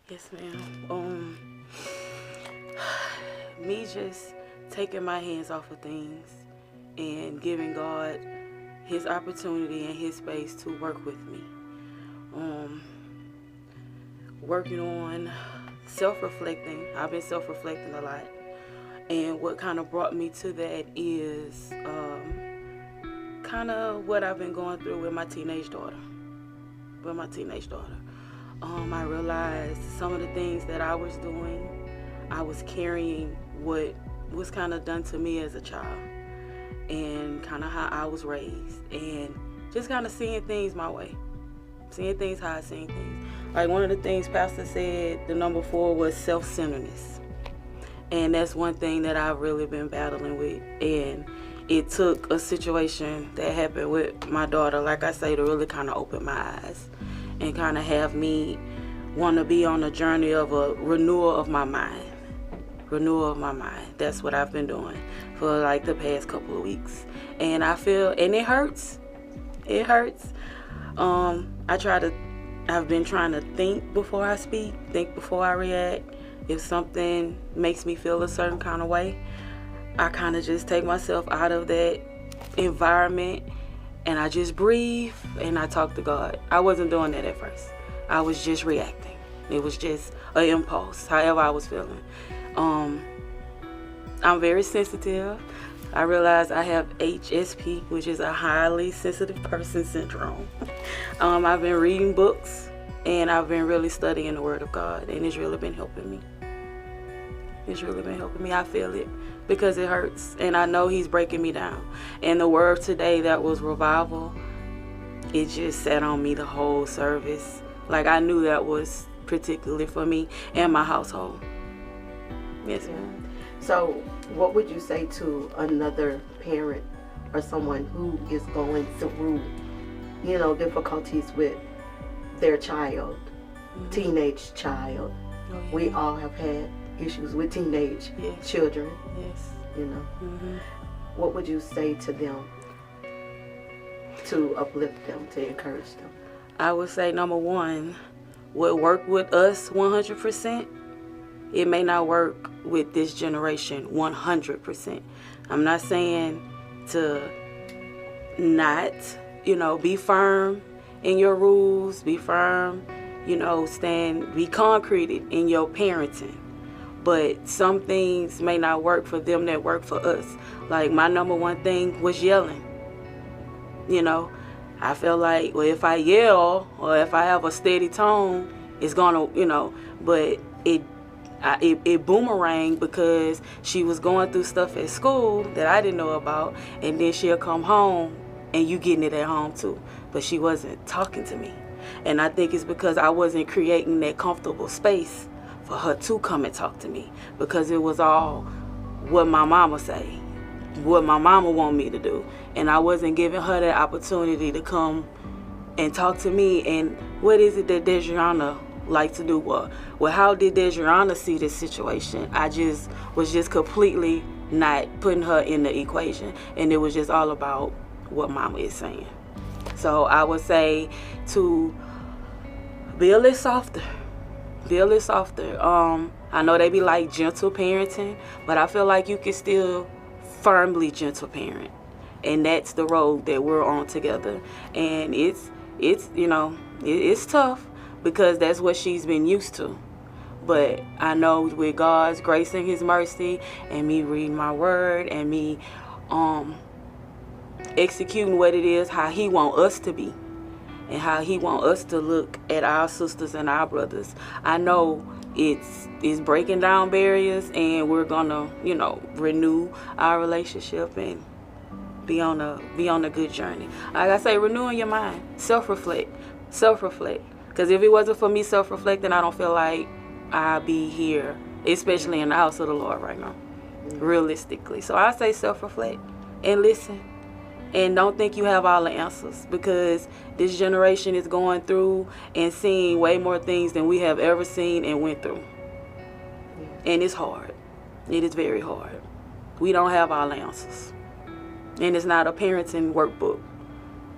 Yes, ma'am. Me just taking my hands off of things and giving God His opportunity and His space to work with me. Um, Working on self-reflecting. I've been self-reflecting a lot. And what kind of brought me to that is kind of what I've been going through with my teenage daughter. I realized some of the things that I was doing, I was carrying what was kind of done to me as a child and kind of how I was raised and just kind of seeing things my way, seeing things how I seen things. Like one of the things Pastor said, the number 4 was self-centeredness. And that's one thing that I've really been battling with. And it took a situation that happened with my daughter, like I say, to really kind of open my eyes and kind of have me want to be on a journey of a renewal of my mind. That's what I've been doing for like the past couple of weeks. And I feel, and it hurts. I've been trying to think before I speak, think before I react. If something makes me feel a certain kind of way, I kind of just take myself out of that environment and I just breathe and I talk to God. I wasn't doing that at first. I was just reacting. It was just an impulse, however I was feeling. I'm very sensitive. I realize I have HSP, which is a highly sensitive person syndrome. I've been reading books and I've been really studying the Word of God, and it's really been helping me. I feel it because it hurts, and I know He's breaking me down. And the word today that was revival, it just sat on me the whole service. Like I knew that was particularly for me and my household. Yes, ma'am. So what would you say to another parent or someone who is going through, difficulties with their child, teenage child? Oh, yeah. We all have had issues with teenage children. Yes. What would you say to them to uplift them, to encourage them? I would say number 1, what worked with us 100%, it may not work with this generation 100%. I'm not saying to not, be firm in your rules, be firm, be concreted in your parenting. But some things may not work for them that work for us. Like my number 1 thing was yelling. I feel like, well, if I yell or if I have a steady tone, it's gonna, but it boomeranged because she was going through stuff at school that I didn't know about, and then she'll come home and you getting it at home too. But she wasn't talking to me. And I think it's because I wasn't creating that comfortable space for her to come and talk to me, because it was all what my mama say, what my mama want me to do, and I wasn't giving her that opportunity to come and talk to me. And what is it that Dejiana like to do? Well, how did Dejiana see this situation? I was completely not putting her in the equation, and it was just all about what mama is saying. So I would say to be a little softer. I know they be like gentle parenting, but I feel like you can still firmly gentle parent, and that's the road that we're on together. And it's tough because that's what she's been used to. But I know with God's grace and His mercy, and me reading my word, and me executing what it is, how He want us to be, and how He want us to look at our sisters and our brothers, I know it's breaking down barriers, and we're gonna, renew our relationship and be on a good journey. Like I say, renewing your mind, self-reflect. Because if it wasn't for me self-reflecting, I don't feel like I'd be here, especially in the house of the Lord right now, realistically. So I say self-reflect and listen. And don't think you have all the answers, because this generation is going through and seeing way more things than we have ever seen and went through. And it's hard. It is very hard. We don't have all the answers. And it's not a parenting workbook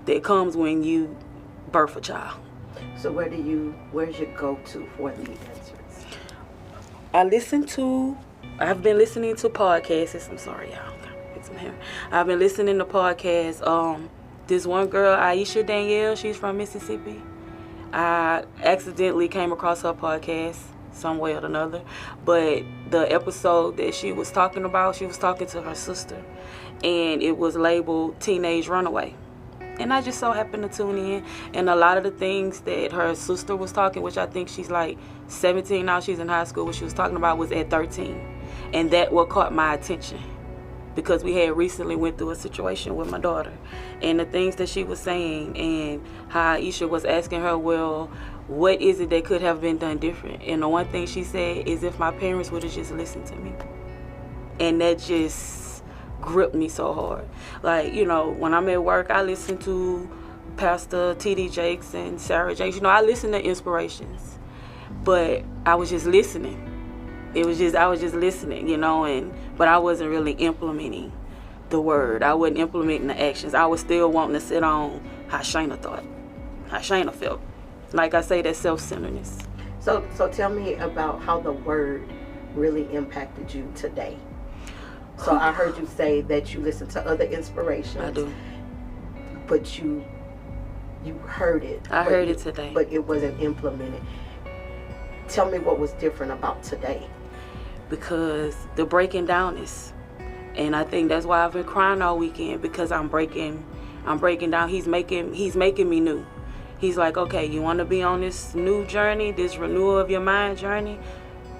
that comes when you birth a child. So where's your go-to for the answers? I've been listening to podcasts. I'm sorry, y'all. Get some hair. I've been listening to podcasts. This one girl, Aisha Danielle, she's from Mississippi. I accidentally came across her podcast some way or another. But the episode that she was talking about, she was talking to her sister. And it was labeled Teenage Runaway. And I just so happened to tune in. And a lot of the things that her sister was talking, which I think she's like 17 now, she's in high school, what she was talking about was at 13. And that what caught my attention. Because we had recently went through a situation with my daughter. And the things that she was saying and how Aisha was asking her, well, what is it that could have been done different? And the one thing she said is if my parents would have just listened to me. And that just gripped me so hard. Like, you know, when I'm at work, I listen to Pastor T.D. Jakes and Sarah Jakes. You know, I listen to inspirations. But I was just listening. I was just listening, you know, but I wasn't really implementing the word. I wasn't implementing the actions. I was still wanting to sit on how Shana thought, how Shana felt. Like I say, that self-centeredness. So tell me about how the word really impacted you today. So I heard you say that you listen to other inspirations. I do. But you heard it. I heard it today. But it wasn't implemented. Tell me what was different about today. Because the breaking down is, and I think that's why I've been crying all weekend, because I'm breaking down. He's making me new. He's like, okay, you want to be on this new journey, this renewal of your mind journey?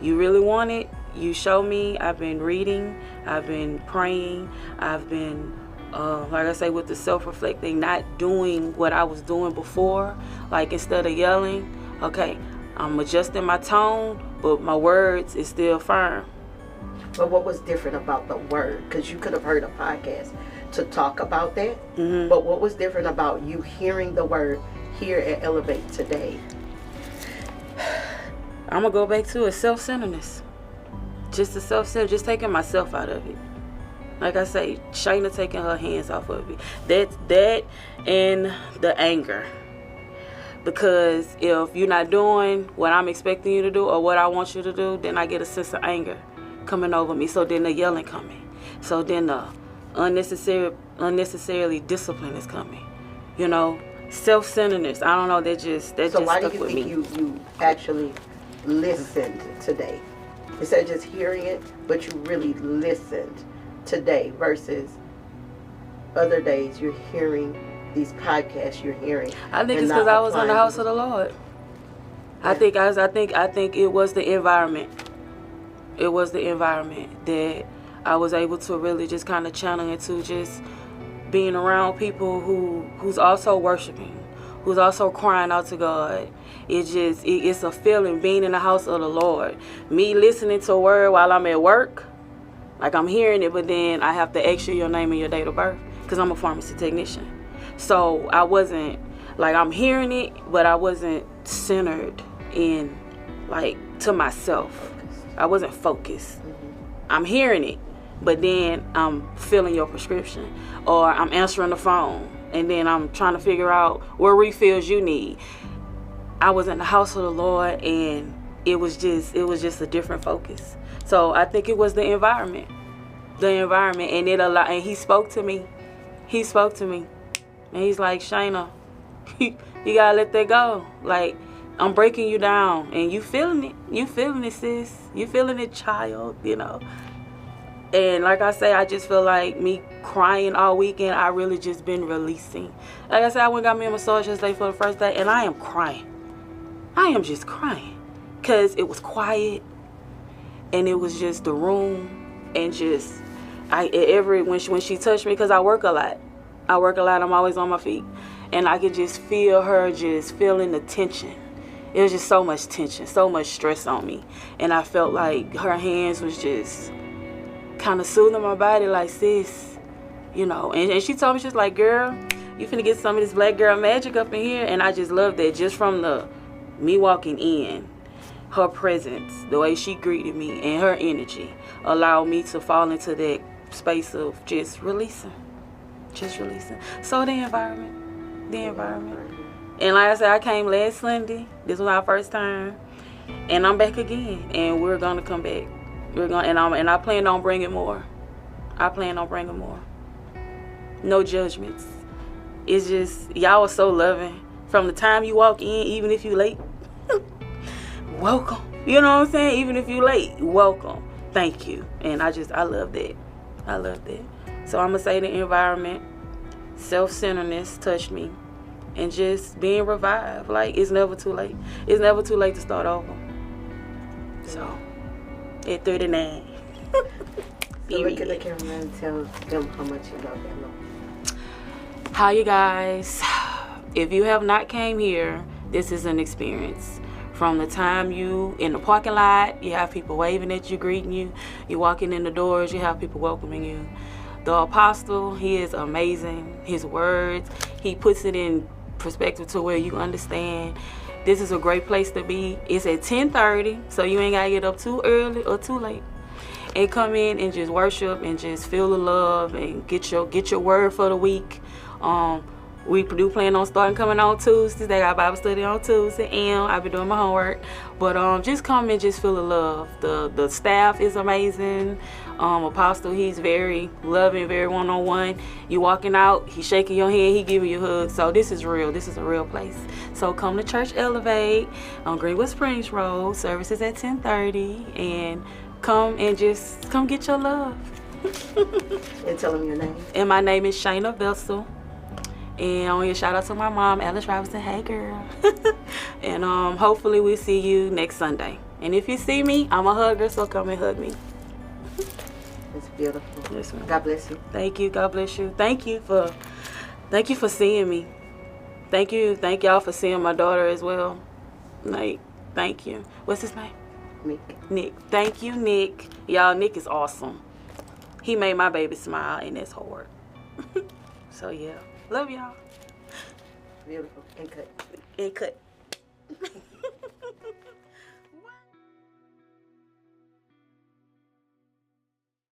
You really want it? You show me. I've been reading, I've been praying, I've been, like I say, with the self-reflecting, not doing what I was doing before. Like instead of yelling, okay, I'm adjusting my tone, but my words is still firm. But what was different about the word? Because you could have heard a podcast to talk about that. Mm-hmm. But what was different about you hearing the word here at Elevate today? I'm going to go back to it. Self-centeredness. Just the self-centered, just taking myself out of it. Like I say, Shana taking her hands off of it. That and the anger. Because if you're not doing what I'm expecting you to do or what I want you to do, then I get a sense of anger coming over me. So then the yelling coming. So then the unnecessarily discipline is coming. You know, self-centeredness. I don't know, that just stuck with me. So why do you think you actually listened today? Instead of just hearing it, but you really listened today versus other days you're hearing these podcasts you're hearing. I think it's because I was in the house of the Lord. Yeah. I think it was the environment. It was the environment that I was able to really just kind of channel into, just being around people who's also worshiping, who's also crying out to God. It's a feeling being in the house of the Lord. Me listening to a word while I'm at work, like I'm hearing it, but then I have to ask you your name and your date of birth because I'm a pharmacy technician. So I wasn't, like, I'm hearing it, but I wasn't centered in, like, to myself. I wasn't focused. I'm hearing it, but then I'm filling your prescription, or I'm answering the phone, and then I'm trying to figure out what refills you need. I was in the house of the Lord, and it was just a different focus. So I think it was the environment, and it allowed, and He spoke to me. And He's like, Shana, you gotta let that go. Like, I'm breaking you down. And you feeling it. You feeling it, sis. You feeling it, child, you know. And like I say, I just feel like me crying all weekend, I really just been releasing. Like I said, I went and got me a massage yesterday for the first day, and I am crying. I am just crying. Because it was quiet. And it was just the room. And just, when she touched me, because I work a lot. I'm always on my feet. And I could just feel her just feeling the tension. It was just so much tension, so much stress on me. And I felt like her hands was just kind of soothing my body, like, sis, you know. And she told me, she's like, girl, you finna get some of this black girl magic up in here. And I just loved that. Just from me walking in, her presence, the way she greeted me, and her energy allowed me to fall into that space of just releasing. So the environment. And like I said, I came last Sunday. This was our first time. And I'm back again. And we're going to come back. And I plan on bringing more. I plan on bringing more. No judgments. It's just, y'all are so loving. From the time you walk in, even if you late, welcome. You know what I'm saying? Even if you late, welcome. Thank you. And I love that. I love that. So I'm going to say the environment, self-centeredness touched me. And just being revived. Like, it's never too late. It's never too late to start over. So, at 39. So look at the camera and tell them how much you love them. Hi, you guys. If you have not came here, this is an experience. From the time you in the parking lot, you have people waving at you, greeting you. You walking in the doors, you have people welcoming you. The apostle, he is amazing. His words, he puts it in perspective to where you understand. This is a great place to be. It's at 10:30, so you ain't gotta get up too early or too late. And come in and just worship and just feel the love and get your word for the week. We do plan on starting coming on Tuesdays. They got Bible study on Tuesday, and I've been doing my homework. But just come and just feel the love. The staff is amazing. Apostle, he's very loving, very one-on-one. You walking out, he shaking your hand, he giving you a hug. So this is real. This is a real place. So come to Church Elevate on Greenwood Springs Road. Services at 10:30, and come get your love. And tell them your name. And my name is Shana Vessel. And I want to shout out to my mom, Alice Robinson. Hey, girl. And hopefully we'll see you next Sunday. And if you see me, I'm a hugger, so come and hug me. It's beautiful. Yes, ma'am. God bless you. Thank you. God bless you. Thank you for seeing me. Thank y'all for seeing my daughter as well. Like, thank you. What's his name? Nick. Thank you, Nick. Y'all, Nick is awesome. He made my baby smile, and that's hard. So yeah. Love y'all. Beautiful. And cut. And cut.